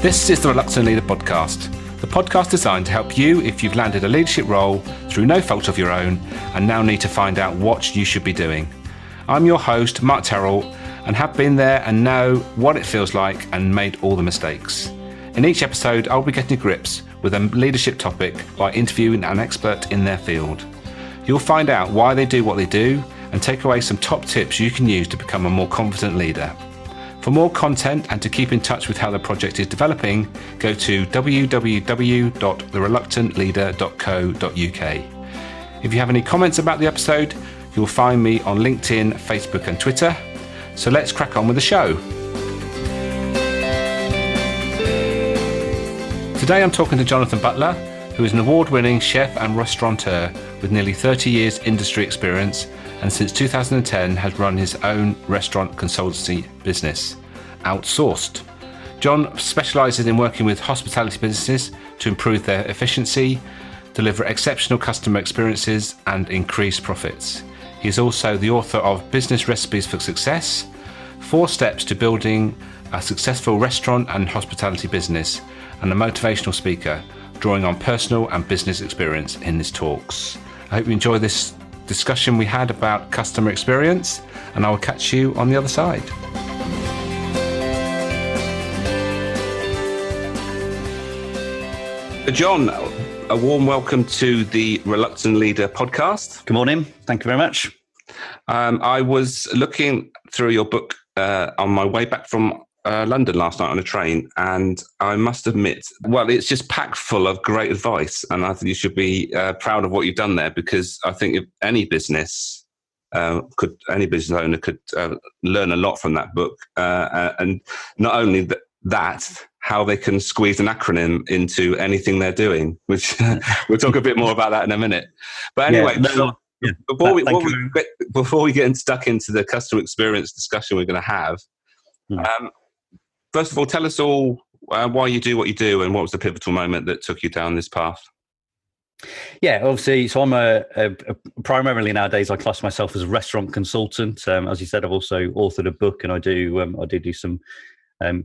This is the Reluctant Leader podcast, the podcast designed to help you if you've landed a leadership role through no fault of your own and now need to find out what you should be doing. I'm your host, Mark Terrell, and have been there and know what it feels like and made all the mistakes. In each episode, I'll be getting to grips with a leadership topic by interviewing an expert in their field. You'll find out why they do what they do and take away some top tips you can use to become a more confident leader. For more content and to keep in touch with how the project is developing, go to www.thereluctantleader.co.uk. If you have any comments about the episode, you'll find me on LinkedIn, Facebook and Twitter. So let's crack on with the show. Today I'm talking to Jonathan Butler, who is an award-winning chef and restaurateur with nearly 30 years industry experience and since 2010 has run his own restaurant consultancy business, Outsourced. John specialises in working with hospitality businesses to improve their efficiency, deliver exceptional customer experiences and increase profits. He is also the author of Business Recipes for Success, 4 Steps to Building a Successful Restaurant and Hospitality Business, and a motivational speaker, drawing on personal and business experience in his talks. I hope you enjoy this discussion we had about customer experience, and I will catch you on the other side. John, a warm welcome to the Reluctant Leader podcast. Good morning. Thank you very much. I was looking through your book on my way back from London last night on a train, and I must admit, well, it's just packed full of great advice, and I think you should be proud of what you've done there, because I think if any business owner could learn a lot from that book, and not only that, how they can squeeze an acronym into anything they're doing, which we'll talk a bit more about that in a minute. But anyway, before we get stuck into the customer experience discussion we're going to have, first of all, tell us all why you do what you do and what was the pivotal moment that took you down this path. Yeah, obviously. So I'm primarily nowadays I class myself as a restaurant consultant. As you said, I've also authored a book, and I do some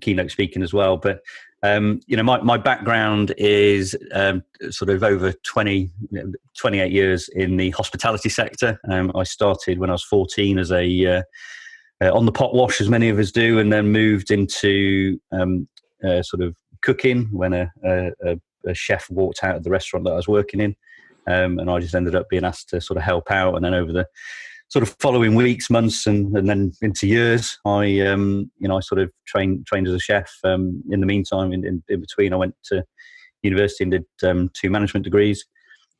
keynote speaking as well. But my background is sort of over 28 years in the hospitality sector. I started when I was 14 as a on the pot wash, as many of us do, and then moved into sort of cooking when a chef walked out of the restaurant that I was working in, and I just ended up being asked to sort of help out. And then over the sort of following weeks, months, and then into years, I sort of trained as a chef. In the meantime, in between, I went to university and did 2 management degrees.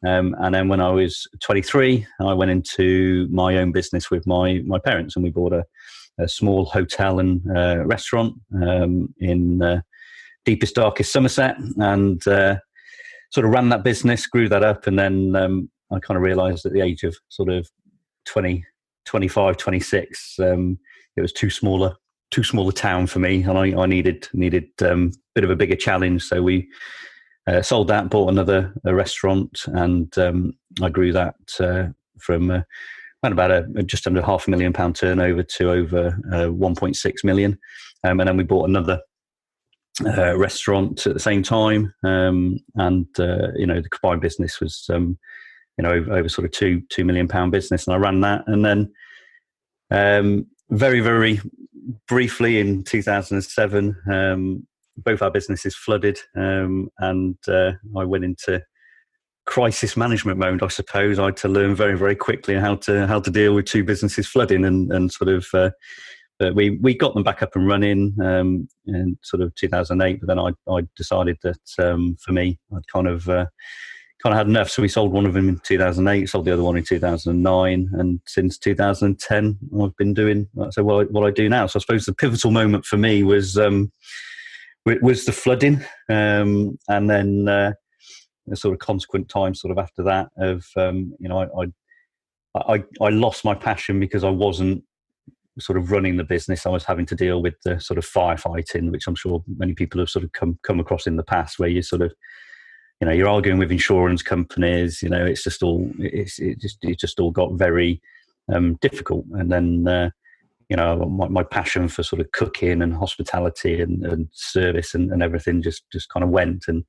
And then when I was 23, I went into my own business with my parents, and we bought a small hotel and restaurant in deepest, darkest Somerset, and sort of ran that business, grew that up, and then I kind of realised at the age of sort of 20, 25, 26, it was too small a town for me, and I needed a bit of a bigger challenge. So we sold that, bought another restaurant, and I grew that from around about just under £500,000 turnover to over 1.6 million. And then we bought another restaurant at the same time. And the combined business was, over sort of £2 million business. And I ran that. And then very, very briefly in 2007, both our businesses flooded, and I went into crisis management mode, I suppose. I had to learn very, very quickly how to deal with 2 businesses flooding, and sort of we got them back up and running in sort of 2008. But then I decided that for me, I'd kind of had enough. So we sold one of them in 2008, sold the other one in 2009, and since 2010, I've been doing what I do now. So I suppose the pivotal moment for me was the flooding, and then a sort of consequent time sort of after that of I lost my passion because I wasn't sort of running the business. I was having to deal with the sort of firefighting, which I'm sure many people have sort of come across in the past, where you sort of you're arguing with insurance companies. It's just all it just all got very difficult. And then my passion for sort of cooking and hospitality and service and everything just kind of went. And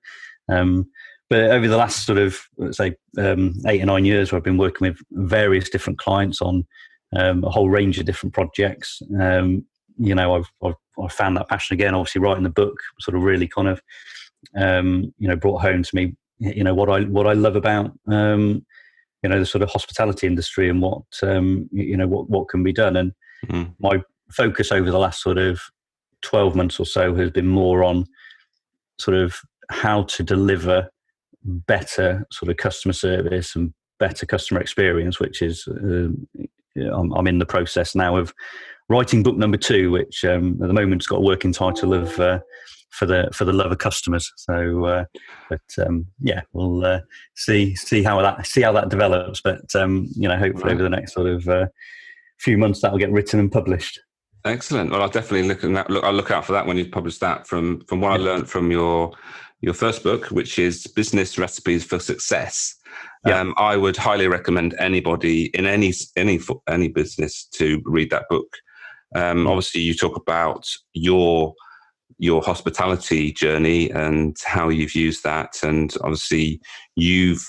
but over the last sort of, let's say, 8 or 9 years, where I've been working with various different clients on a whole range of different projects, I've found that passion again. Obviously, writing the book sort of really kind of brought home to me what I love about the sort of hospitality industry and what can be done. And my focus over the last sort of 12 months or so has been more on sort of how to deliver better sort of customer service and better customer experience, which is I'm in the process now of writing book number 2, which at the moment's got a working title of for the love of customers. So we'll see how that develops, but hopefully over the next sort of few months that'll get written and published. Excellent. Well, I'll definitely I'll look out for that when you publish that. From what I learned from your first book, which is Business Recipes for Success. I would highly recommend anybody in any business to read that book. Obviously, you talk about your hospitality journey and how you've used that, and obviously you've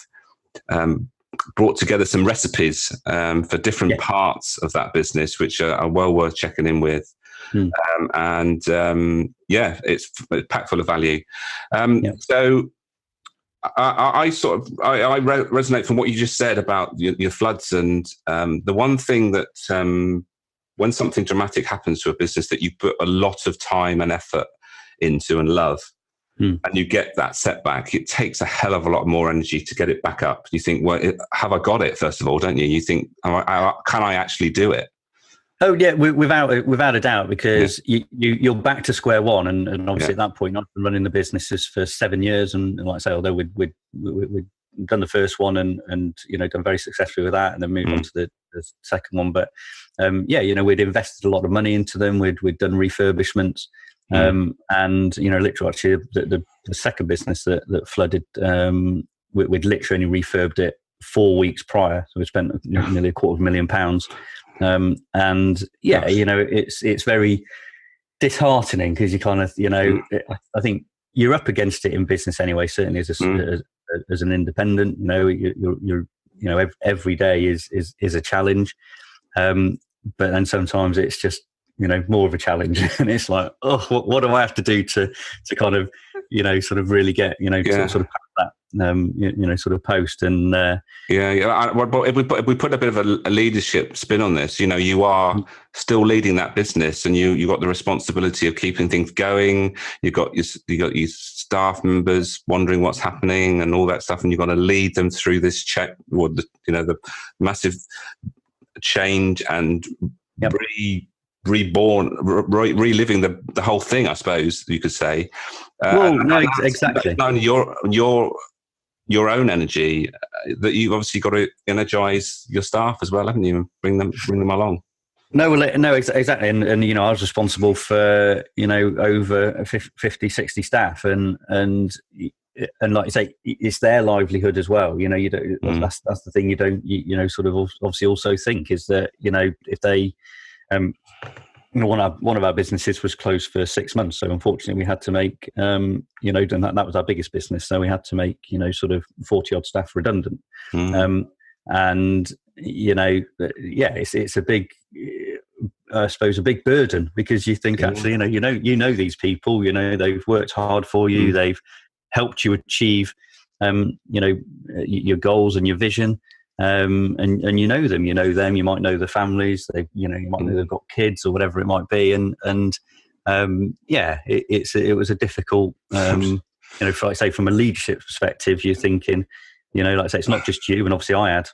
brought together some recipes for different parts of that business, which are well worth checking in with. It's packed full of value. So I resonate from what you just said about your floods, and the one thing that when something dramatic happens to a business that you put a lot of time and effort into and love, and you get that setback, it takes a hell of a lot more energy to get it back up. You think, well, have I got it, first of all, don't you? You think, can I actually do it? Oh yeah, without a doubt, because you're back to square one, and obviously at that point, I've been running the businesses for 7 years, and like I say, although we'd done the first one and done very successfully with that, and then moved on to the second one, but we'd invested a lot of money into them. We'd done refurbishments, and literally actually the second business that flooded, we'd literally only refurbed it 4 weeks prior, so we spent nearly £250,000. It's very disheartening, because you kind of I think you're up against it in business anyway, certainly as an independent. You're every day is a challenge, but then sometimes it's just more of a challenge, and it's like, oh, what do I have to do to kind of sort of really get sort of that sort of post. And but if we put a bit of a leadership spin on this, you are still leading that business, and you got the responsibility of keeping things going. You got your staff members wondering what's happening and all that stuff, and you've got to lead them through this the massive change and reliving the whole thing, I suppose you could say. Exactly. Not only your own energy, that you've obviously got to energize your staff as well, haven't you, and bring them along. No, exactly. And I was responsible for over 50, 60 staff, and like you say, it's their livelihood as well. You don't. That's the thing. You don't. Sort of obviously also think is that if they. One of our businesses was closed for 6 months, so unfortunately we had to make and that was our biggest business, so we had to make sort of 40 odd staff redundant. It's a big, I suppose, a big burden, because you think actually these people, they've worked hard for you, they've helped you achieve your goals and your vision. And you know them, you might know the families, you might know they've got kids or whatever it might be. And it was a difficult, like I say, from a leadership perspective, you're thinking, like I say, it's not just you, and obviously I had,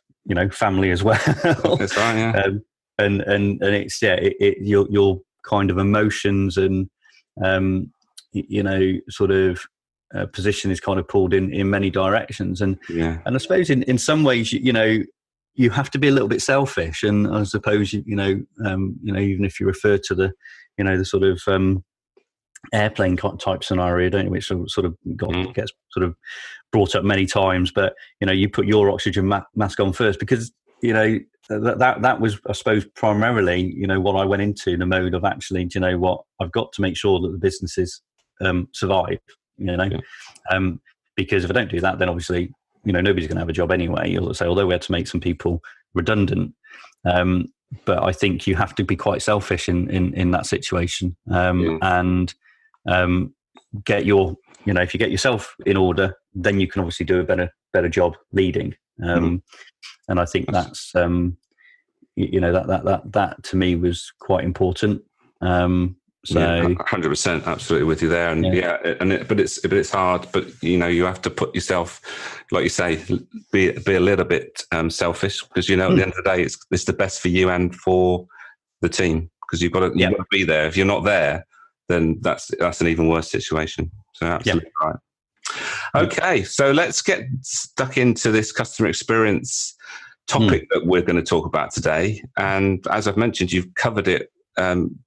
family as well. That's right, yeah. And it's, your kind of emotions and, sort of, position is kind of pulled in many directions, and I suppose in some ways you have to be a little bit selfish, and I suppose even if you refer to the the sort of airplane type scenario, don't you, which sort of gets sort of brought up many times, but you put your oxygen mask on first, because that was, I suppose, primarily, what I went into, the mode of actually, do you know what, I've got to make sure that the businesses survive, because if I don't do that, then obviously, nobody's going to have a job anyway. You'll say, although we had to make some people redundant, but I think you have to be quite selfish in that situation, and get your, if you get yourself in order, then you can obviously do a better job leading. And I think that's that to me was quite important. So 100%, absolutely with you there, and but it's hard. But you have to put yourself, like you say, be a little bit selfish, because at the end of the day, it's the best for you and for the team, because you've got to be there. If you're not there, then that's an even worse situation. So absolutely right. Okay, so let's get stuck into this customer experience topic that we're going to talk about today. And as I've mentioned, you've covered it in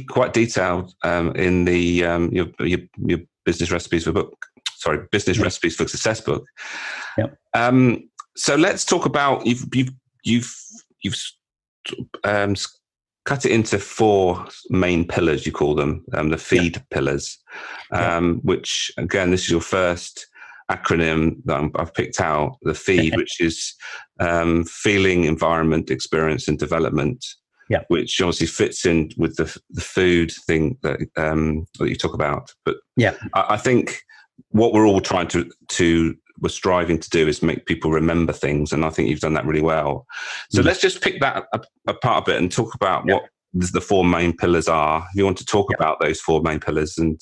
quite detailed in the your business recipes for business recipes for success book. Yep. So let's talk about you've cut it into 4 main pillars, you call them, the feed pillars, which, again, this is your first acronym that I've picked out, the feed, which is feeling, environment, experience, and development, which obviously fits in with the food thing that you talk about. But I think what we're all trying we're striving to do is make people remember things, and I think you've done that really well. So let's just pick that apart a bit and talk about what the 4 main pillars are. If you want to talk about those 4 main pillars, and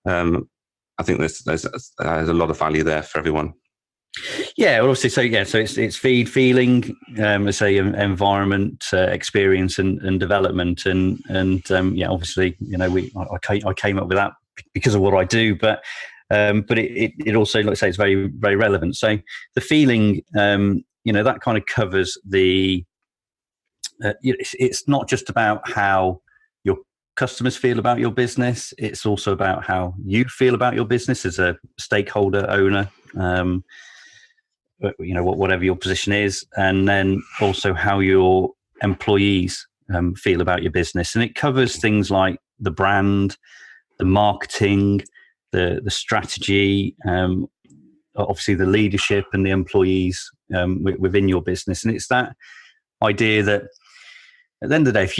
I think there's a lot of value there for everyone. Yeah, well, obviously, so it's feed, feeling, let's say, environment, experience, and development, and obviously, I came up with that because of what I do, but it also, let's say, it's very, very relevant. So the feeling, that kind of covers the. It's not just about how your customers feel about your business; it's also about how you feel about your business as a stakeholder, owner. Whatever your position is, and then also how your employees feel about your business, and it covers things like the brand, the marketing, the strategy, obviously the leadership and the employees within your business. And it's that idea that at the end of the day, if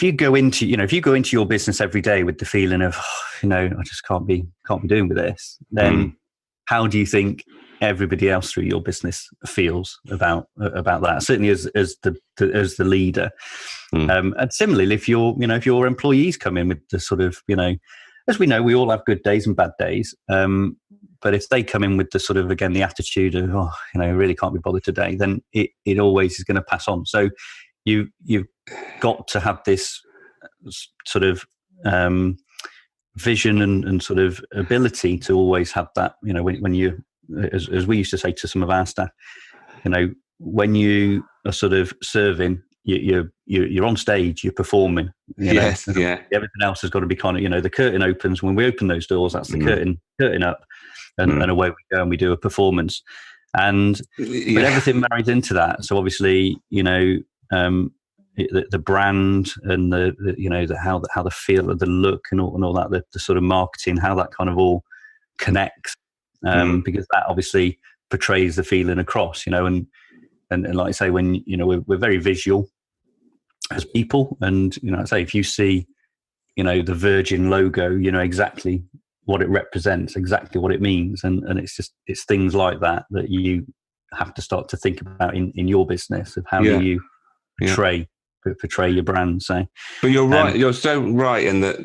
you go into your business every day with the feeling of I just can't be doing with this, then how do you think everybody else through your business feels about that? Certainly as the leader. And similarly, if your employees come in with the sort of, as we know, we all have good days and bad days. But if they come in with the sort of, again, the attitude of, I really can't be bothered today, then it always is going to pass on. So you've got to have this sort of vision and sort of ability to always have that, when you, as we used to say to some of our staff, when you are sort of serving, you're on stage, you're performing. Everything else has got to be kind of, the curtain opens when we open those doors. That's the curtain up, and away we go, and we do a performance. And but everything marries into that. So obviously, the brand and the how the feel of the look and all that, the sort of marketing, how that kind of all connects, because that obviously portrays the feeling across, and like I say, when we're very visual as people, and I say if you see the Virgin logo, exactly what it represents, exactly what it means, and it's things like that you have to start to think about in your business, of how do you portray your brand. So, but you're right. You're so right in that.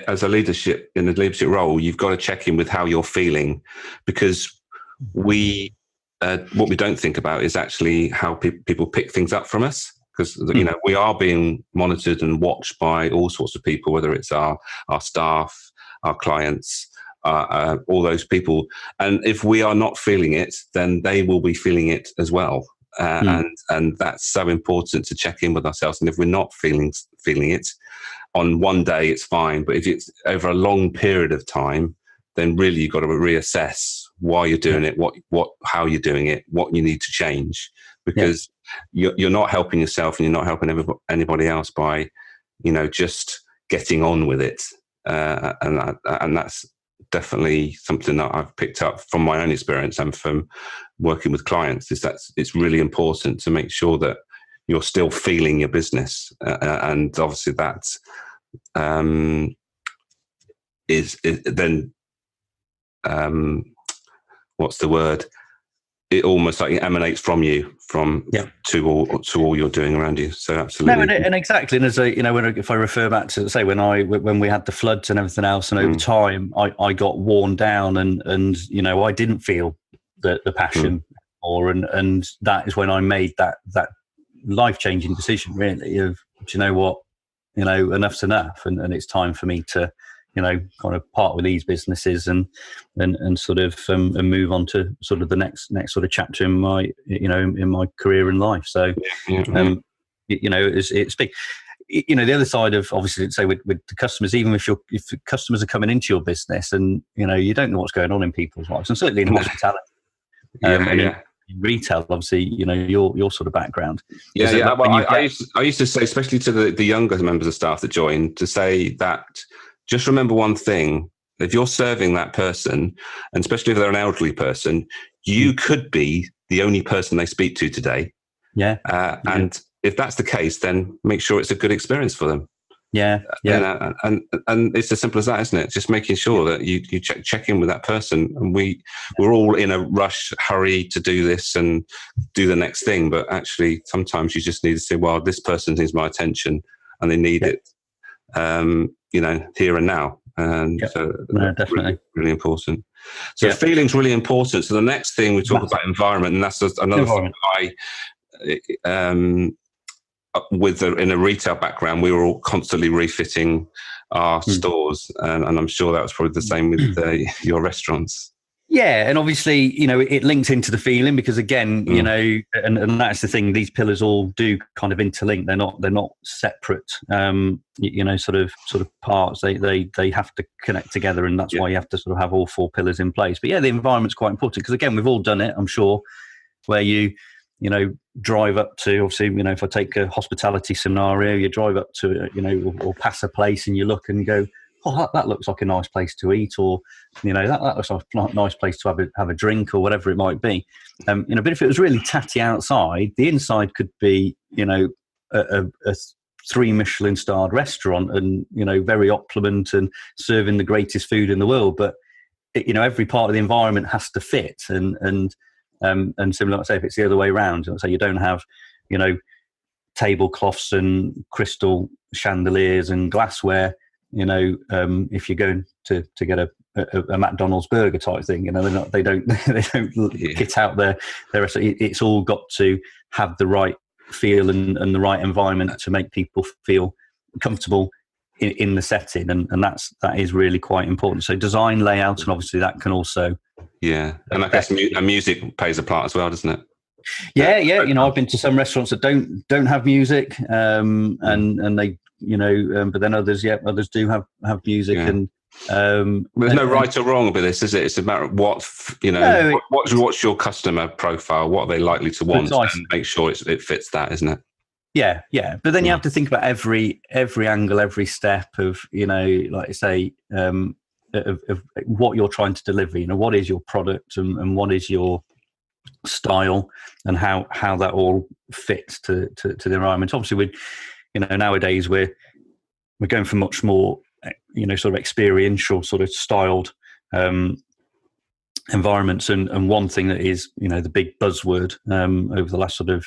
As a leadership in a leadership role, you've got to check in with how you're feeling, because what we don't think about is actually how people pick things up from us. Because we are being monitored and watched by all sorts of people, whether it's our staff, our clients, all those people. And if we are not feeling it, then they will be feeling it as well. And that's so important to check in with ourselves. And if we're not feeling it on one day, it's fine. But if it's over a long period of time, then really you've got to reassess why you're doing it, how you're doing it, what you need to change, because you're not helping yourself and you're not helping anybody else by, just getting on with it. And that's definitely something that I've picked up from my own experience and from working with clients, is that it's really important to make sure that you're still feeling your business. And obviously that is then, what's the word? It almost like it emanates from you, to all you're doing around you. So absolutely, no, and exactly. And as if I refer back to say when we had the floods and everything else, and over time I got worn down, and I didn't feel the passion and that is when I made that life-changing decision, really, of, do you know what, enough's enough, and it's time for me to kind of part with these businesses and sort of and move on to sort of the next sort of chapter in my in my career and life. So it's big. The other side of, obviously, say with the customers, even if the customers are coming into your business and you don't know what's going on in people's lives, and certainly in hospitality, in retail, obviously, your sort of background. I used to say, especially to the younger members of staff that join, to say that just remember one thing: if you're serving that person, and especially if they're an elderly person, you could be the only person they speak to today. And if that's the case, then make sure it's a good experience for them. And it's as simple as that, isn't it? Just making sure that you check in with that person. And we're all in a hurry to do this and do the next thing, but actually sometimes you just need to say, well, this person needs my attention and they need it here and now. And so definitely really important. So feeling's really important. So the next thing we talk about environment, and that's another thing in a retail background, we were all constantly refitting our stores, and I'm sure that was probably the same with your restaurants. Yeah, and obviously, it links into the feeling, because again, and that's the thing. These pillars all do kind of interlink. They're not separate. Sort of parts. They have to connect together, and that's why you have to sort of have all four pillars in place. But the environment's quite important, because again, we've all done it, I'm sure, where you drive up to, obviously, if I take a hospitality scenario, you drive up to, or pass a place and you look and go, oh, that looks like a nice place to eat, or, that looks like a nice place to have a drink, or whatever it might be. But if it was really tatty outside, the inside could be, a 3 Michelin starred restaurant and, very opulent and serving the greatest food in the world. But, every part of the environment has to fit, and similar, say, if it's the other way around, so you don't have, tablecloths and crystal chandeliers and glassware, if you're going to get a McDonald's burger type thing, they don't get out their it's all got to have the right feel and the right environment to make people feel comfortable in the setting, and that is really quite important. So design, layout, and obviously that can also and I guess music plays a part as well, doesn't it? I've been to some restaurants that don't have music, and they but then others do have music. And there's no right or wrong with this, is it? It's about what's your customer profile, what are they likely to want, and make sure it fits that, isn't it? But then you have to think about every angle, every step of, like I say, of what you're trying to deliver. What is your product, and what is your style, and how that all fits to the environment. Obviously, nowadays we're going for much more, sort of experiential, sort of styled environments. And one thing that is, the big buzzword over the last sort of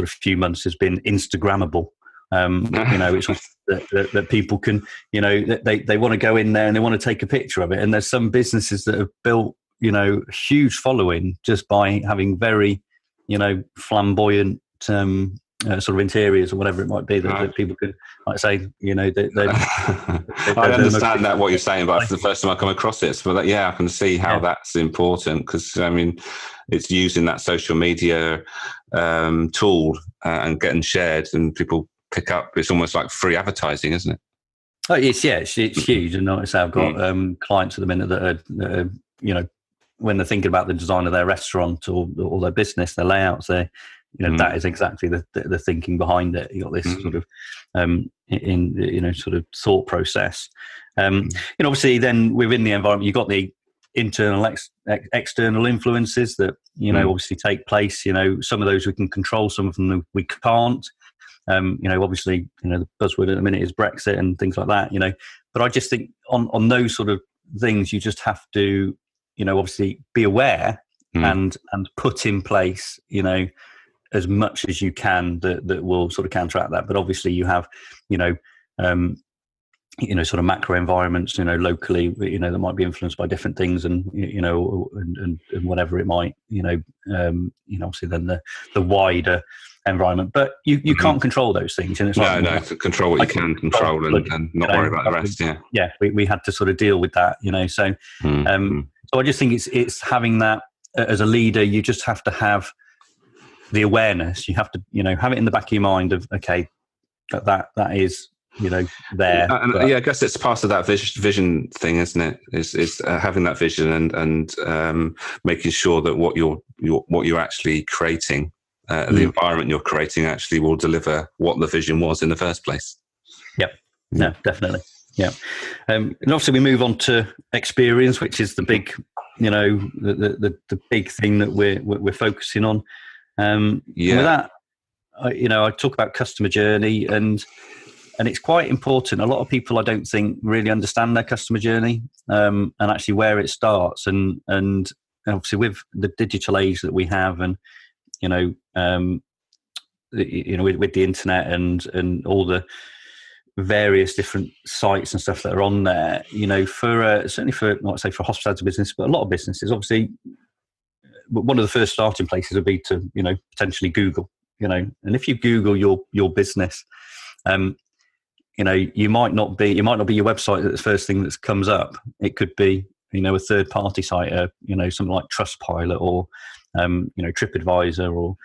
few months has been Instagrammable. It's that people can, they want to go in there and they want to take a picture of it. And there's some businesses that have built, huge following just by having very, flamboyant sort of interiors or whatever it might be that people could, like I say, I understand that what you're saying, but it's the first time I come across it. So I can see how that's important, because it's using that social media tool and getting shared, and people pick up. It's almost like free advertising, isn't it? Oh, it's huge, and like I say, I've got clients at the minute that are, when they're thinking about the design of their restaurant or their business, their layouts, that is exactly the thinking behind it. You got this sort of sort of thought process. Obviously, then within the environment, you've got the internal, external influences that obviously take place. Some of those we can control, some of them we can't. Obviously, the buzzword at the minute is Brexit and things like that. But I just think on those sort of things, you just have to, obviously be aware and put in place, as much as you can that will sort of counteract that. But obviously, you have, sort of macro environments, locally, that might be influenced by different things, and and whatever it might, obviously then the wider environment. But you can't control those things, and it's control what you can control, and not worry about the rest. Yeah, we had to sort of deal with that, So, so I just think it's having that as a leader. You just have to have the awareness. You have to, have it in the back of your mind of, okay, that is, there. I guess it's part of that vision thing, isn't it? Is having that vision and making sure that what you're actually creating, the environment you're creating, actually will deliver what the vision was in the first place. Yep. No, definitely. Yeah. And obviously we move on to experience, which is the big, the big thing that we're focusing on. With that, I talk about customer journey, and it's quite important. A lot of people, I don't think, really understand their customer journey, and actually where it starts. And obviously with the digital age that we have, and with the internet and all the various different sites and stuff that are on there, for certainly for, not say for hospitality business, but a lot of businesses, obviously one of the first starting places would be to potentially Google, and if you Google your business, you might not be your website that's the first thing that comes up. It could be a third party site, something like Trustpilot or TripAdvisor or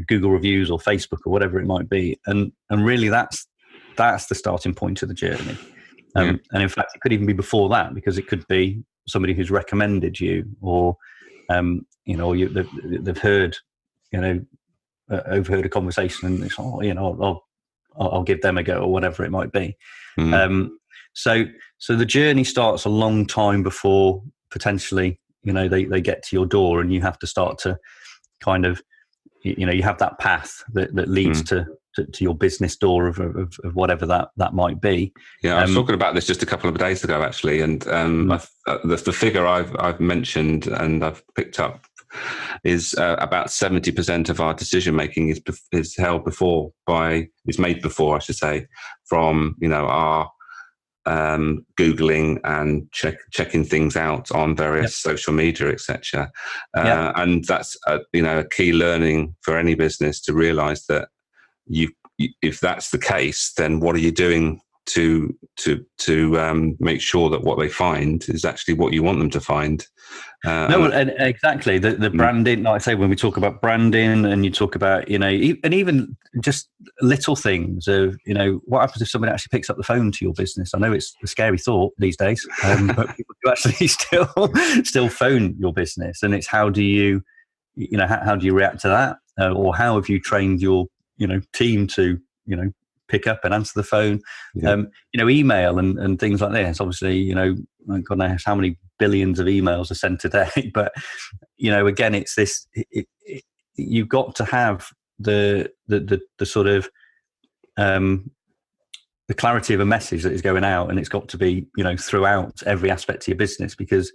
Google reviews or Facebook or whatever it might be, and really that's the starting point of the journey. And in fact, it could even be before that, because it could be somebody who's recommended you, or they've heard, overheard a conversation, and it's, I'll give them a go, or whatever it might be. So the journey starts a long time before potentially, they get to your door, and you have to start to kind of, you have that path that leads to your business door of whatever that might be. I was talking about this just a couple of days ago, actually, and the figure I've mentioned and I've picked up is about 70% of our decision making is made before, I should say, from our Googling and checking things out on various social media, etc. And that's a key learning for any business, to realize that if that's the case, then what are you doing to make sure that what they find is actually what you want them to find? And exactly the branding. Like I say, when we talk about branding, and you talk about and even just little things of what happens if somebody actually picks up the phone to your business. I know it's a scary thought these days, but people do actually still phone your business, and it's how do you how do you react to that, or how have you trained your team to pick up and answer the phone, email and things like this. Obviously, God knows how many billions of emails are sent today, but again, it's this. You've got to have the sort of the clarity of a message that is going out, and it's got to be throughout every aspect of your business, because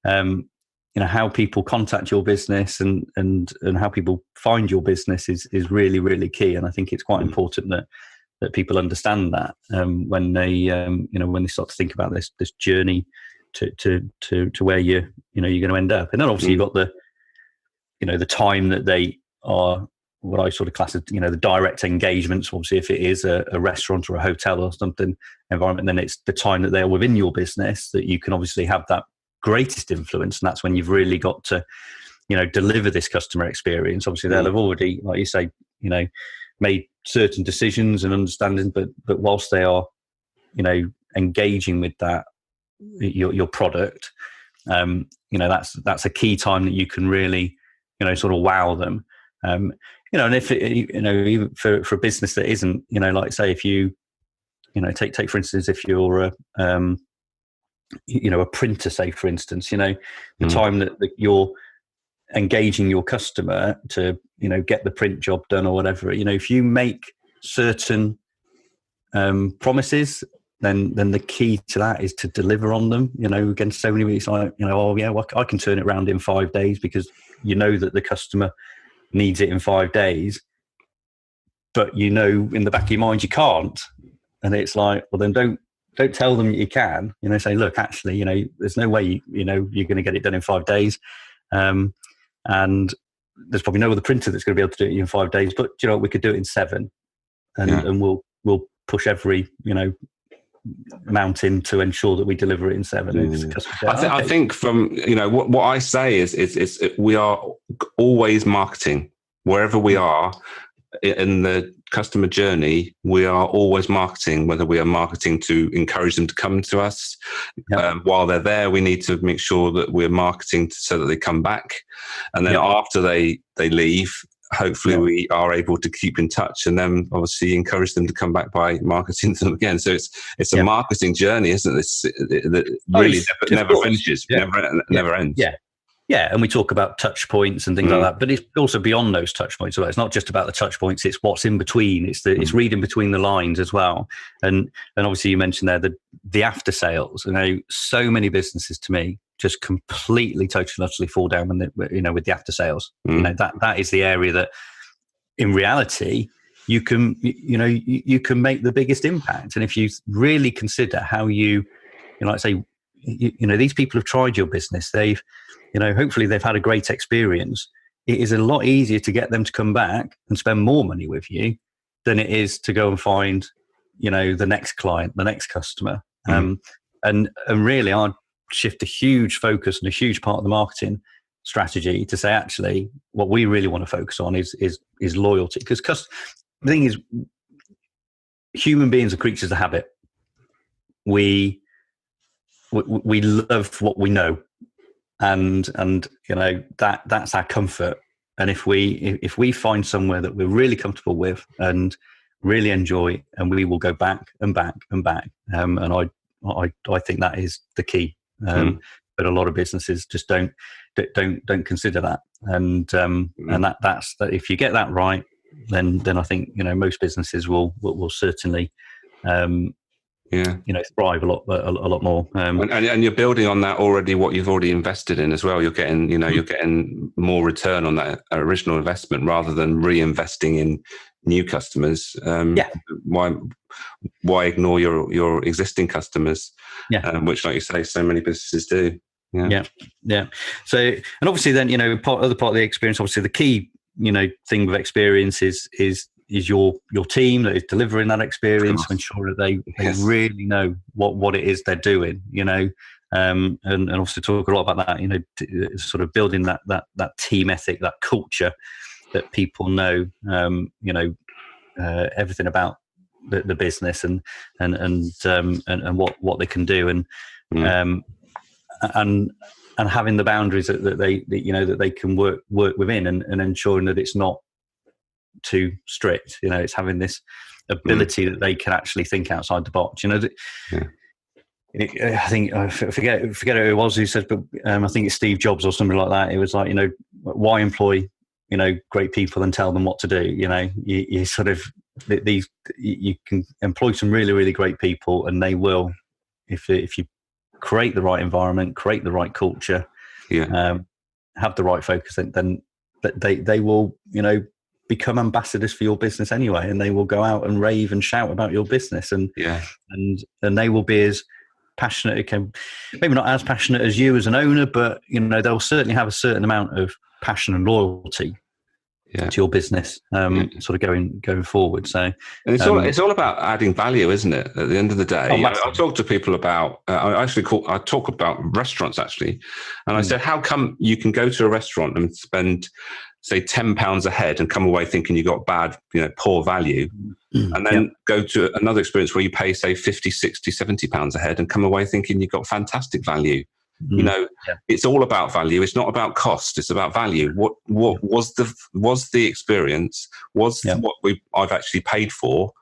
how people contact your business and how people find your business is really, really key. And I think it's quite important that people understand that when they when they start to think about this journey to where you're going to end up. And then obviously you've got the the time that they are, what I sort of class as the direct engagements. Obviously, if it is a restaurant or a hotel or something environment, then it's the time that they're within your business that you can obviously have that greatest influence, and that's when you've really got to deliver this customer experience. Obviously they'll have already, like you say, made certain decisions and understanding, but whilst they are engaging with that your product, that's a key time that you can really sort of wow them. And if even for a business that isn't, like say if you take for instance, if you're a printer, say for instance, the time that you're engaging your customer to get the print job done or whatever, if you make certain promises, then the key to that is to deliver on them. Again, so many weeks like I can turn it around in 5 days, because that the customer needs it in 5 days, but in the back of your mind you can't, and it's like, well, then don't tell them that you can. Say, look, actually, there's no way you're going to get it done in 5 days, and there's probably no other printer that's going to be able to do it in 5 days. But we could do it in 7, and we'll push every mountain to ensure that we deliver it in 7. I think from what I say is we are always marketing wherever we are in the customer journey. We are always marketing, whether we are marketing to encourage them to come to us. While they're there, we need to make sure that we're marketing so that they come back, and then after they leave, hopefully we are able to keep in touch, and then obviously encourage them to come back by marketing them again. So it's a marketing journey, isn't it? That really never finishes, never ends. Yeah, and we talk about touch points and things like that, but it's also beyond those touch points. It's not just about the touch points; it's what's in between. It's reading between the lines as well. And obviously, you mentioned there the after sales. So many businesses to me just completely, totally, utterly fall down with the after sales. That is the area that, in reality, you can make the biggest impact. And if you really consider how like say, these people have tried your business, they've hopefully they've had a great experience. It is a lot easier to get them to come back and spend more money with you than it is to go and find the next client, the next customer. And really I'd shift a huge focus and a huge part of the marketing strategy to say, actually, what we really want to focus on is loyalty. Because the thing is, human beings are creatures of habit. We love what we know, and that's our comfort. And if we find somewhere that we're really comfortable with and really enjoy, and we will go back and back and back. And I think that is the key. But a lot of businesses just don't consider that. And that's that. If you get that right, then I think most businesses will certainly thrive a lot more. And you're building on that already. What you've already invested in as well. You're getting you're getting more return on that original investment rather than reinvesting in new customers. Why ignore your existing customers? Which, like you say, so many businesses do. So, and obviously then part of the experience, obviously the key thing with experience is your team that is delivering that experience, to ensure that they really know what it is they're doing, and also talk a lot about that, sort of building that team ethic, that culture, that people know everything about the business and what they can do, and having the boundaries that they can work within, and ensuring that it's not too strict. It's having this ability that they can actually think outside the box. I think I forget who it was who said, but I think it's Steve Jobs or something like that. It was like, why employ great people and tell them what to do? You sort of you can employ some really, really great people, and they will, if you create the right environment, create the right culture, have the right focus, then they will become ambassadors for your business anyway, and they will go out and rave and shout about your business, and they will be as passionate, maybe not as passionate as you as an owner, but they'll certainly have a certain amount of passion and loyalty to your business, sort of going forward. So, and it's all about adding value, isn't it? At the end of the day, I talk to people about. I talk about restaurants actually, and I said, how come you can go to a restaurant and spend say £10 a head and come away thinking you got bad, poor value, and then go to another experience where you pay, say, 50, 60, £70 a head and come away thinking you got fantastic value. It's all about value. It's not about cost. It's about value. What was the experience? What I've actually paid for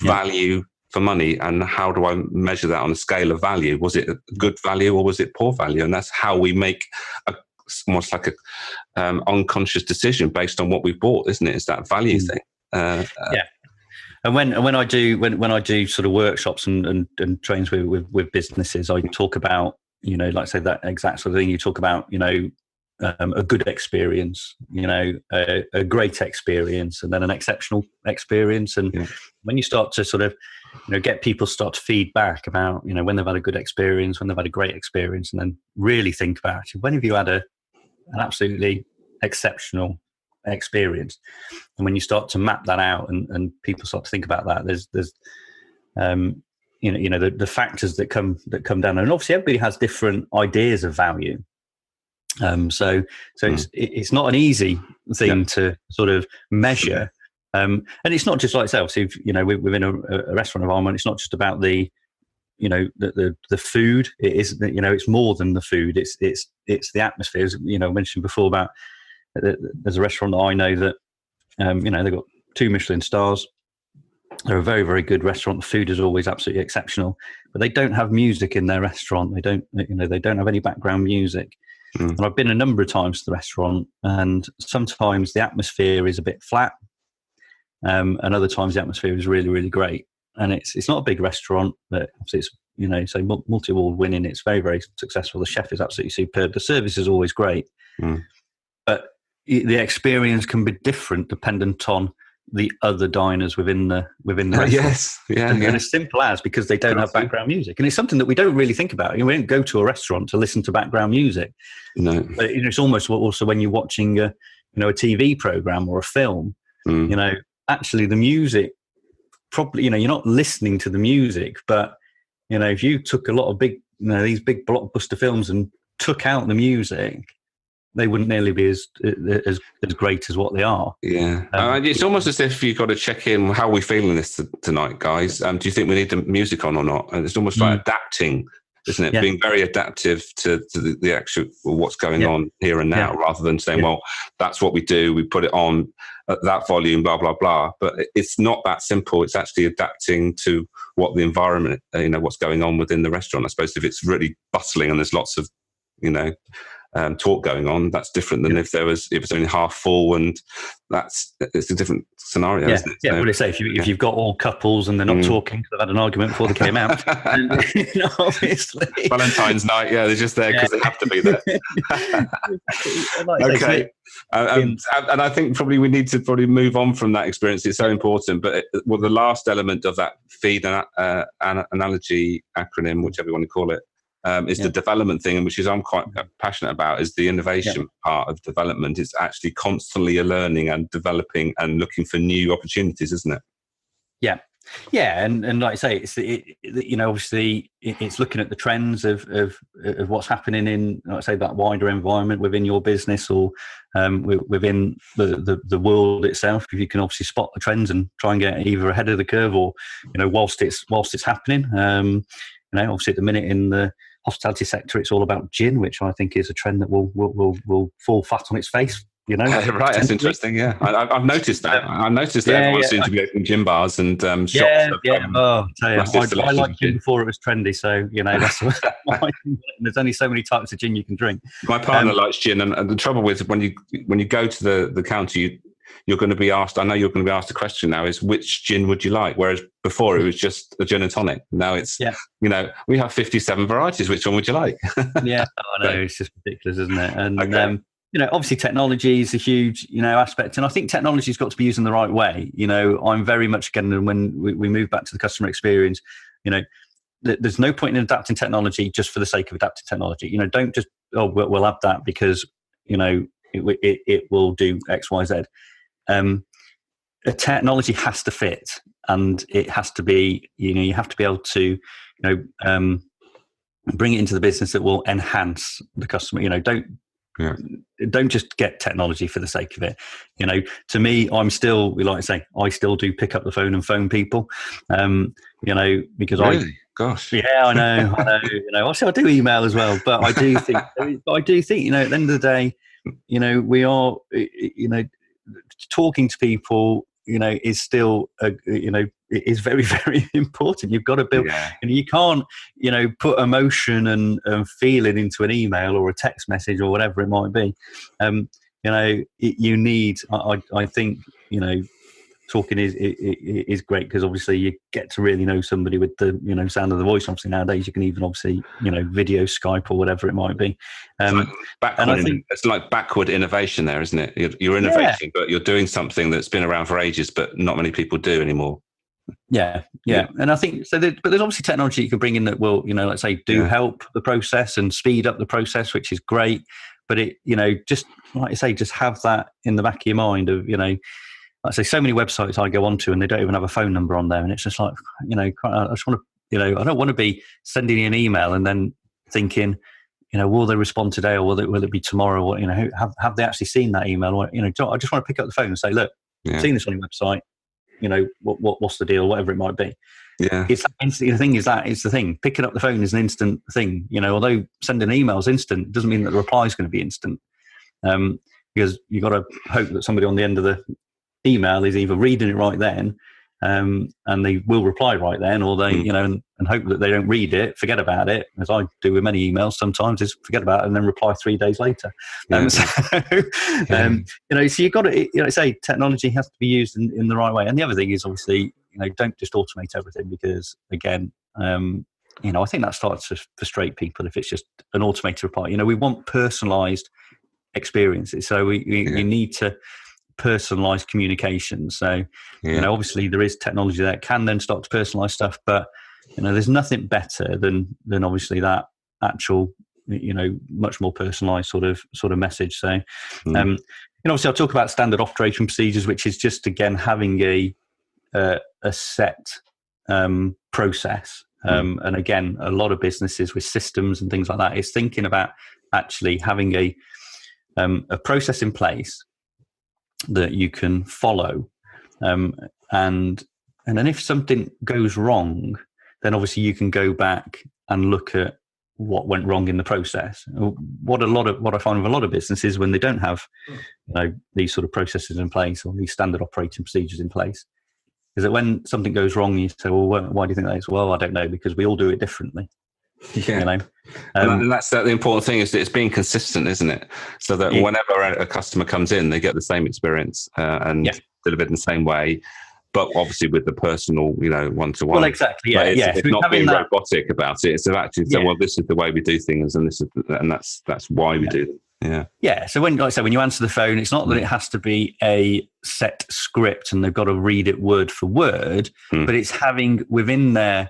value for money, and how do I measure that on a scale of value? Was it good value or was it poor value? And that's how we make almost like a unconscious decision based on what we bought, isn't it? It's that value thing. And when I do sort of workshops and trains with businesses, I talk about, like I say, that exact sort of thing. You talk about, a good experience, a great experience, and then an exceptional experience. And when you start to sort of, get people start to feed back about, when they've had a good experience, when they've had a great experience, and then really think about it. When have you had an absolutely exceptional experience? And when you start to map that out and people start to think about that, there's the factors that come down, and obviously everybody has different ideas of value. So it's not an easy thing to sort of measure, and it's not just like itself. So within a restaurant environment, it's not just about the food. It is, it's more than the food. It's the atmosphere. As I mentioned before about there's a restaurant that I know that they've got 2 Michelin stars. They're a very, very good restaurant. The food is always absolutely exceptional, but they don't have music in their restaurant. They don't have any background music. And I've been a number of times to the restaurant, and sometimes the atmosphere is a bit flat, and other times the atmosphere is really, really great. And it's not a big restaurant, but obviously it's so multi-award winning. It's very, very successful. The chef is absolutely superb. The service is always great, but the experience can be different dependent on the other diners within the restaurant. Yes, and as simple as, because they don't have background music, and it's something that we don't really think about. We don't go to a restaurant to listen to background music. No, but it's almost also when you're watching a TV program or a film. Actually the music probably you're not listening to the music, but if you took a lot of big these big blockbuster films and took out the music, they wouldn't nearly be as great as what they are. Yeah. It's almost as if you've got to check in, how are we feeling this tonight, guys? Do you think we need the music on or not? And it's almost like adapting, isn't it? Being very adaptive to the actual what's going on here and now, rather than saying, well, that's what we do. We put it on at that volume, blah, blah, blah. But it's not that simple. It's actually adapting to what the environment, what's going on within the restaurant. I suppose if it's really bustling and there's lots of, talk going on, that's different than if it's only half full, and it's a different scenario, isn't it? Well, they say if you've got all couples and they're not talking because they've had an argument before they came out, and, obviously Valentine's night, they're just there because they have to be there. Okay. And I think probably we need to move on from that experience. It's so important. But the last element of that feed analogy acronym, whichever you want to call it, is the development thing, which I'm quite passionate about, is the innovation part of development. It's actually constantly learning and developing and looking for new opportunities, isn't it? Yeah, and like I say, obviously it's looking at the trends of what's happening in, like I say, that wider environment within your business or within the world itself. If you can obviously spot the trends and try and get either ahead of the curve or whilst it's happening. Obviously at the minute in the hospitality sector, it's all about gin, which I think is a trend that will fall flat on its face. Right, that's interesting. Yeah, I've noticed that. I've noticed that everyone seems to be opening gin bars and shops. I liked gin before it was trendy, so that's there's only so many types of gin you can drink. My partner likes gin, and the trouble with when you go to the counter, you're going to be asked. I know you're going to be asked a question now: is which gin would you like? Whereas before it was just a gin and tonic. Now it's we have 57 varieties. Which one would you like? I know, it's just ridiculous, isn't it? And obviously technology is a huge aspect, and I think technology's got to be used in the right way. I'm very much, again, when we move back to the customer experience, there's no point in adapting technology just for the sake of adapting technology. Don't just we'll add that because it will do X, Y, Z. A technology has to fit, and it has to be, you have to be able to, bring it into the business that will enhance the customer. Yeah. don't just get technology for the sake of it. To me, we like to say, I still do pick up the phone and phone people, because really? Gosh. Yeah, I know. Obviously I do email as well, but I do think, at the end of the day, we are, talking to people, is still, is very, very important. You've got to build, and you can't, put emotion and feeling into an email or a text message or whatever it might be. You need, I think, talking is great, because obviously you get to really know somebody with the sound of the voice. Obviously nowadays you can even video Skype or whatever it might be. It's like backward innovation there, isn't it? You're innovating, but you're doing something that's been around for ages, but not many people do anymore. Yeah. And I think so. But there's obviously technology you can bring in that will, let's say, help the process and speed up the process, which is great. But it, just like you say, just have that in the back of your mind of, I say, so many websites I go onto and they don't even have a phone number on there, and it's just like, I just want to, I don't want to be sending you an email and then thinking, will they respond today, or will it be tomorrow? Or have they actually seen that email? Or I just want to pick up the phone and say, look, I've seen this on your website. What's the deal? Whatever it might be. Yeah, it's the thing is that it's the thing. Picking up the phone is an instant thing. Although sending an email is instant, doesn't mean that the reply is going to be instant. Because you got to hope that somebody on the end of the email is either reading it right then, and they will reply right then, or they, and hope that they don't read it, forget about it, as I do with many emails sometimes, is forget about it and then reply 3 days later. So you've got to, say technology has to be used in the right way. And the other thing is obviously, don't just automate everything, because again, I think that starts to frustrate people if it's just an automated reply. We want personalized experiences, so you need to personalized communication. So obviously there is technology that can then start to personalize stuff, but there's nothing better than obviously that actual much more personalized sort of message. So obviously I'll talk about standard operation procedures, which is just again having a set process, and again a lot of businesses with systems and things like that is thinking about actually having a process in place that you can follow, and then if something goes wrong, then obviously you can go back and look at what went wrong in the process. What I find with a lot of businesses when they don't have these sort of processes in place or these standard operating procedures in place, is that when something goes wrong, you say, well, why do you think that is? Well, I don't know, because we all do it differently. And that's the important thing, is that it's being consistent, isn't it? So that whenever a customer comes in, they get the same experience and delivered in the same way, but obviously with the personal, one-to-one. Well, exactly. It's not being robotic about it. It's actually say, well, this is the way we do things, and that's why we do them. Yeah. So when you answer the phone, it's not that it has to be a set script and they've got to read it word for word, but it's having within there,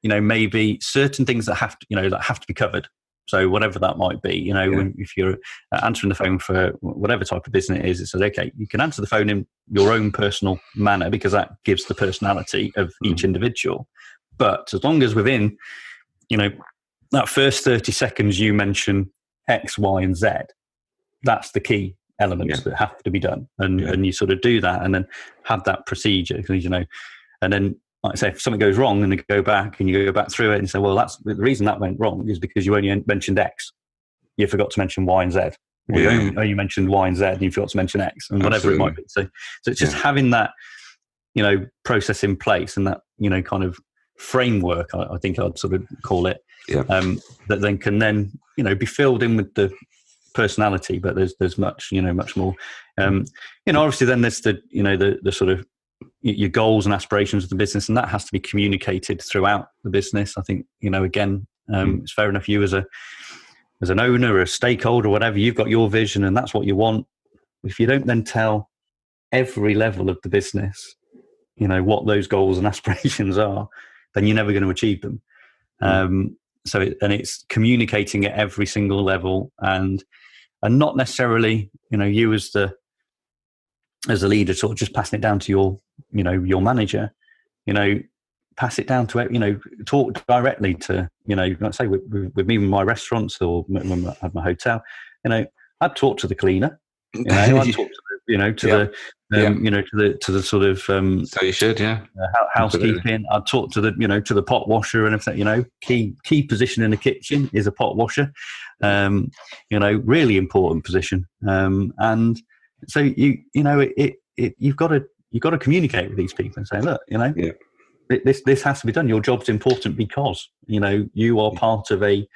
maybe certain things that have to be covered. So whatever that might be, if you're answering the phone for whatever type of business it is, it says, okay, you can answer the phone in your own personal manner, because that gives the personality of each individual. But as long as within, that first 30 seconds you mention X, Y, and Z, that's the key elements that have to be done. And you sort of do that and then have that procedure, because, and then, like I say, if something goes wrong and you go back through it and say, well, that's the reason that went wrong is because you only mentioned X. You forgot to mention Y and Z. Or you mentioned Y and Z and you forgot to mention X, and whatever it might be. So it's just having that, process in place, and that, kind of framework, I think I'd sort of call it, that then can then, be filled in with the personality, but there's much, much more. Obviously then there's the sort of your goals and aspirations of the business, and that has to be communicated throughout the business. I think, again, it's fair enough. You as an owner or a stakeholder or whatever, you've got your vision and that's what you want. If you don't then tell every level of the business, what those goals and aspirations are, then you're never going to achieve them. It's communicating at every single level, and not necessarily, you as a leader, sort of just passing it down to your manager, pass it down to, talk directly to, let's say with me, with my restaurants, or when I have my hotel, I'd talk to the cleaner. I'd talk to the sort of so you should, housekeeping. I'd talk to the pot washer and everything. Key position in the kitchen is a pot washer. Really important position. And so you've got to communicate with these people and say, look, this has to be done. Your job's important because you are part of a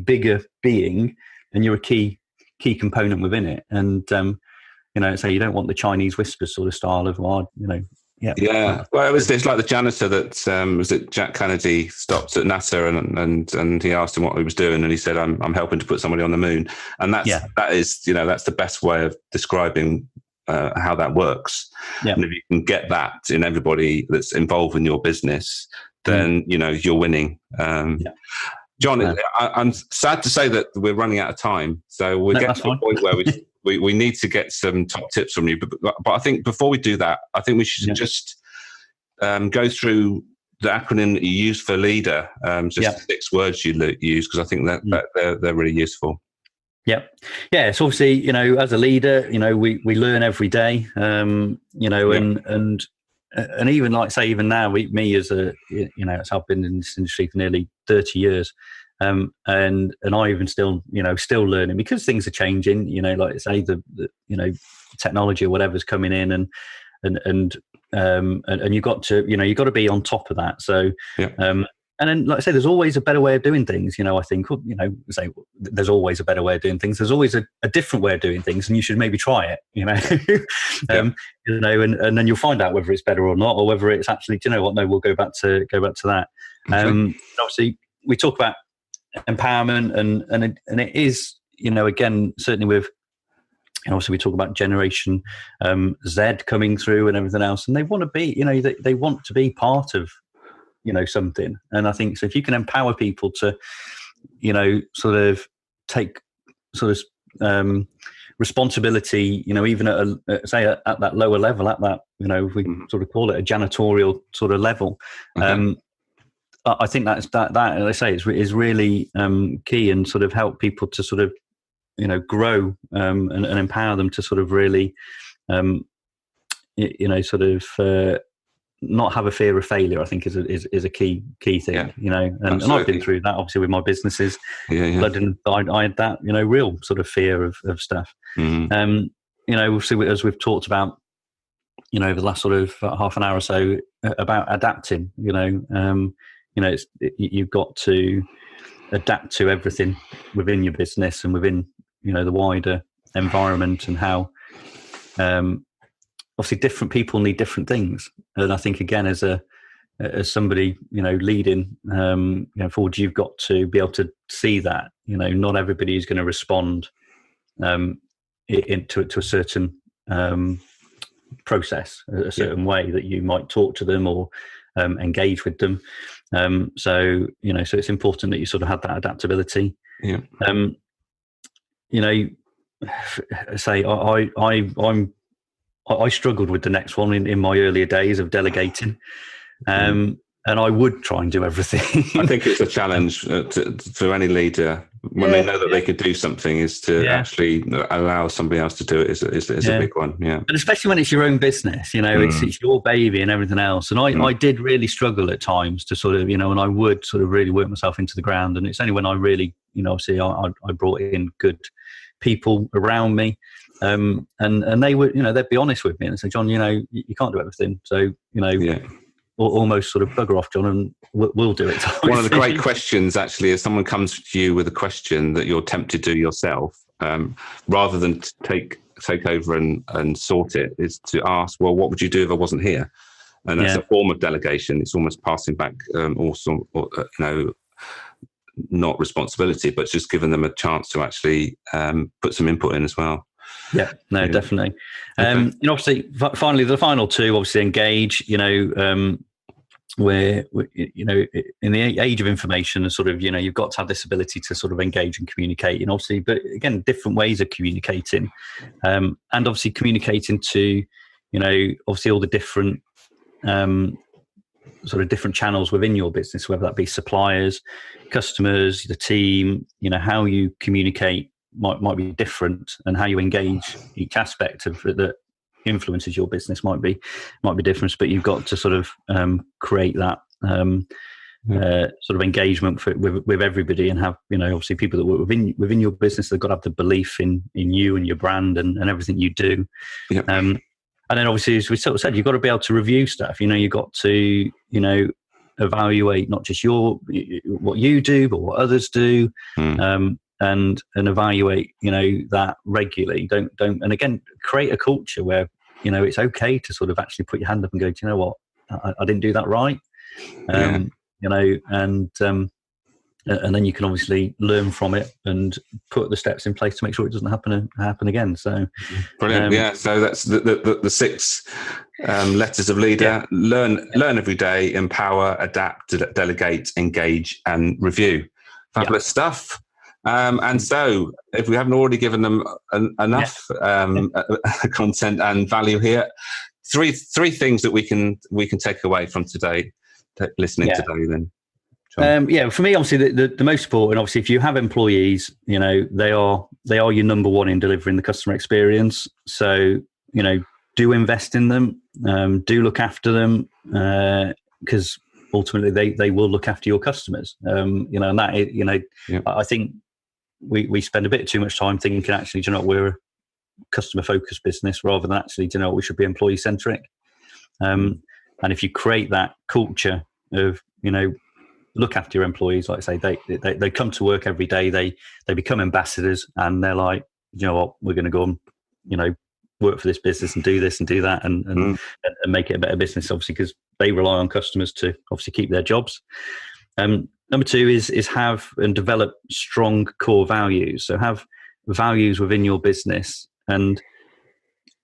bigger being, and you're a key component within it. And so you don't want the Chinese whispers sort of style of, well, well, it's like the janitor that was it Jack Kennedy stopped at NASA and he asked him what he was doing, and he said, I'm helping to put somebody on the moon. And that is that's the best way of describing how that works. And if you can get that in everybody that's involved in your business, then you're winning. John, I'm sad to say that we're running out of time, so we're getting to a point where we need to get some top tips from you. But I think before we do that, I think we should just go through the acronym that you use for leader, the 6 words you use, because I think that they're really useful. So obviously, as a leader, we learn every day, and even like say, even now, me as I've been in this industry for nearly 30 years. And I even still learning, because things are changing, like say the technology or whatever's coming in, and you've got to be on top of that. So, and then, like I say, there's always a better way of doing things. I think, say there's always a better way of doing things. There's always a different way of doing things, and you should maybe try it. And then you'll find out whether it's better or not, or whether it's actually, do you know what? No, we'll go back to that. Obviously, we talk about empowerment, and it is, again, certainly with, obviously we talk about Generation Z coming through and everything else, and they want to be, they want to be part of something. And I think so if you can empower people to sort of take sort of responsibility, even at that lower level, at that if we sort of call it a janitorial sort of level, I think that as I say, is really key, and sort of help people to sort of grow and empower them to sort of really not have a fear of failure. I think is a key thing. And I've been through that obviously with my businesses. I had that real sort of fear of stuff. Obviously, as we've talked about over the last sort of half an hour or so about adapting. You've got to adapt to everything within your business and within the wider environment, and how obviously different people need different things. And I think, again, as somebody leading forward, you've got to be able to see that not everybody is going to respond to a certain process, a certain way that you might talk to them or engage with them. So it's important that you sort of have that adaptability. Say I struggled with the next one in my earlier days of delegating, and I would try and do everything. I think it's a challenge for any leader when they know that they could do something, is to actually allow somebody else to do it. Is a big one. And especially when it's your own business, it's your baby and everything else. And I did really struggle at times to sort of, and I would sort of really work myself into the ground. And it's only when I really, obviously I brought in good people around me. And they would, they'd be honest with me and say, John, you can't do everything. So, almost sort of bugger off, John, and we'll do it. One of the great questions, actually, is someone comes to you with a question that you're tempted to do yourself, rather than take over and sort it, is to ask, well, what would you do if I wasn't here? And that's a form of delegation. It's almost passing back, not responsibility, but just giving them a chance to actually put some input in as well. Definitely. Obviously, finally, the final two, obviously, engage. Where in the age of information, and sort of you've got to have this ability to sort of engage and communicate. And obviously, but again, different ways of communicating, and obviously communicating to obviously all the different sort of different channels within your business, whether that be suppliers, customers, the team. How you communicate might be different, and how you engage each aspect of that influences your business might be different. But you've got to sort of create that sort of engagement with everybody, and have, obviously people that work within your business, they've got to have the belief in you and your brand and everything you do. Yep. And then obviously, as we sort of said, you've got to be able to review stuff. You've got to evaluate not just what you do, but what others do, and evaluate that regularly. Don't and again, create a culture where it's okay to sort of actually put your hand up and go, do you know what, I didn't do that right. And then you can obviously learn from it and put the steps in place to make sure it doesn't happen again. So brilliant. So that's the 6 letters of leader. Learn every day, empower, adapt, delegate, engage, and review. Fabulous stuff. And so if we haven't already given them enough content and value here, three things that we can take away from today, listening today then. For me, obviously, the most important, obviously, if you have employees, they are your number one in delivering the customer experience. So, do invest in them, do look after them, because ultimately they will look after your customers. And that, I think we spend a bit too much time thinking, actually, do you know what, we're a customer focused business rather than actually, do you know what, we should be employee centric. And if you create that culture of, look after your employees, like I say, they come to work every day, they become ambassadors, and they're like, you know what, we're going to go and work for this business and do this and do that and make it a better business, obviously, because they rely on customers to obviously keep their jobs. Number 2 is have and develop strong core values. So have values within your business, and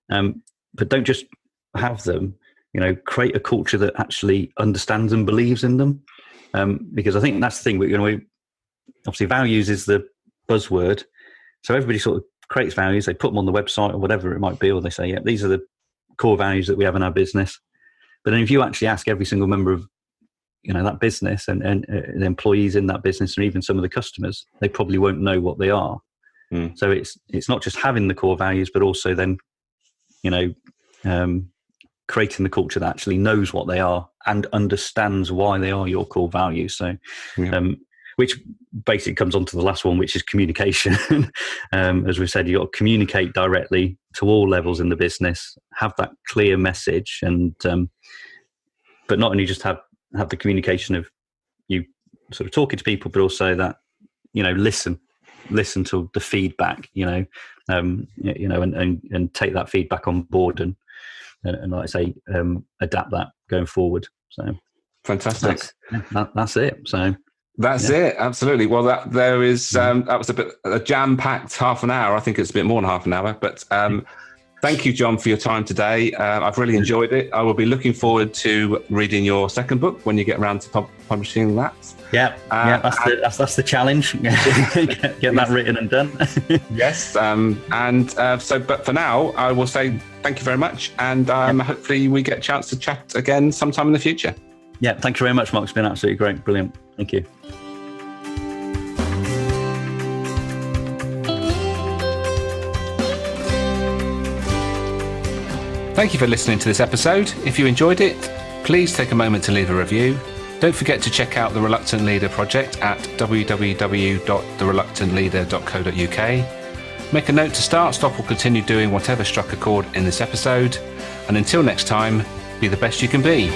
but don't just have them. Create a culture that actually understands and believes in them. Because I think that's the thing. We obviously, values is the buzzword. So everybody sort of creates values. They put them on the website or whatever it might be, or they say, yeah, these are the core values that we have in our business. But then if you actually ask every single member of that business and the employees in that business, and even some of the customers, they probably won't know what they are. So it's not just having the core values, but also then creating the culture that actually knows what they are and understands why they are your core values. So, which basically comes on to the last one, which is communication. As we've said, you've got to communicate directly to all levels in the business, have that clear message, and but not only just have the communication of you sort of talking to people, but also that listen to the feedback, and take that feedback on board and like I say, adapt that going forward. So fantastic. That's it. So that's it. Absolutely. Well, that was a jam-packed half an hour. I think it's a bit more than half an hour, but thank you, John, for your time today. I've really enjoyed it. I will be looking forward to reading your second book when you get around to publishing that. That's the challenge. Get that written and done. Yes. But for now, I will say thank you very much, and hopefully we get a chance to chat again sometime in the future. Yeah, thank you very much, Mark. It's been absolutely great. Brilliant. Thank you. Thank you for listening to this episode. If you enjoyed it, please take a moment to leave a review. Don't forget to check out the Reluctant Leader project at www.thereluctantleader.co.uk. Make a note to start, stop, or continue doing whatever struck a chord in this episode. And until next time, be the best you can be.